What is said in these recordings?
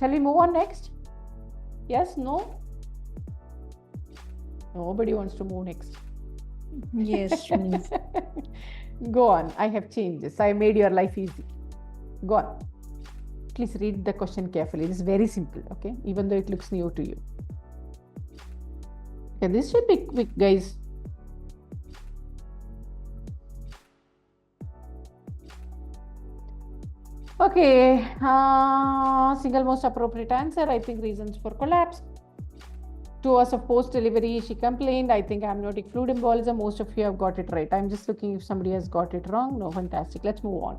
Shall we move on next? Yes, no? Nobody wants to move next. Yes, please. Go on. I have changed this. I made your life easy. Go on. Please read the question carefully. It is very simple, okay? Even though it looks new to you. Okay, this should be quick, guys. Okay, single most appropriate answer, I think reasons for collapse. 2 hours of post-delivery, she complained, I think amniotic fluid embolism, most of you have got it right. I'm just looking if somebody has got it wrong. No, fantastic. Let's move on.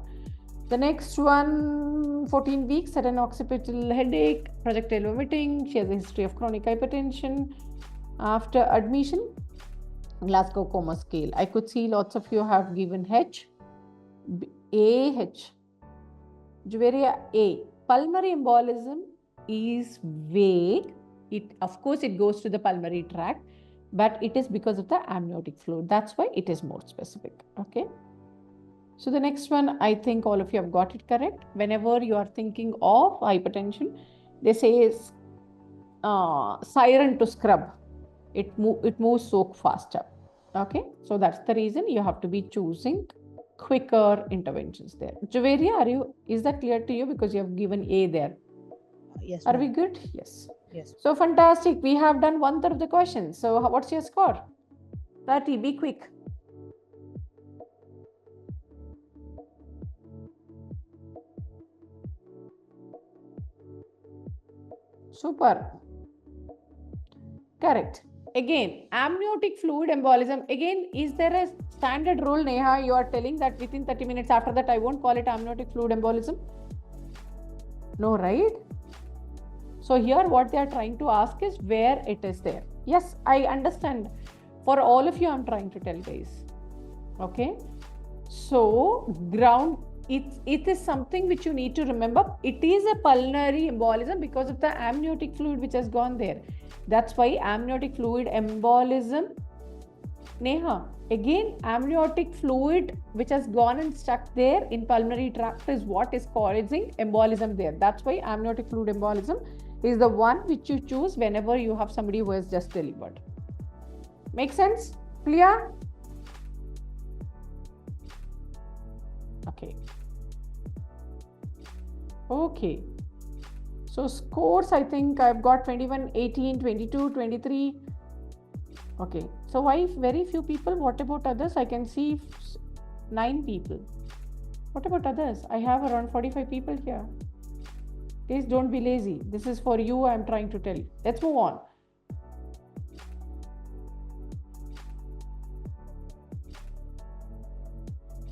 The next one, 14 weeks, sudden occipital headache, projectile vomiting. She has a history of chronic hypertension. After admission, Glasgow Coma Scale. I could see lots of you have given H, A, H. Juveria A. Pulmonary embolism is vague. Of course, it goes to the pulmonary tract, but it is because of the amniotic fluid. That's why it is more specific. Okay. So the next one, I think all of you have got it correct. Whenever you are thinking of hypertension, they say is siren to scrub. It moves so faster. Okay. So that's the reason you have to be choosing quicker interventions there. Juveria, is that clear to you? Because you have given A there. Yes. Are we good? Yes. Yes. So fantastic. We have done 1/3 of the questions. So what's your score? 30. Be quick. Super. Correct. Again, amniotic fluid embolism. Again, is there a standard rule, Neha? You are telling that within 30 minutes after that, I won't call it amniotic fluid embolism? No, right? So here what they are trying to ask is where it is there. Yes, I understand. For all of you, I'm trying to tell, guys. Okay. So ground, it is something which you need to remember. It is a pulmonary embolism because of the amniotic fluid which has gone there. That's why amniotic fluid embolism. Neha, again, amniotic fluid which has gone and stuck there in pulmonary tract is what is causing embolism there. That's why amniotic fluid embolism is the one which you choose whenever you have somebody who has just delivered. Make sense? Clear? Okay. Okay. So scores, I think I've got 21, 18, 22, 23. Okay. So why very few people? What about others? I can see 9 people. What about others? I have around 45 people here. Please don't be lazy. This is for you. I'm trying to tell you. Let's move on.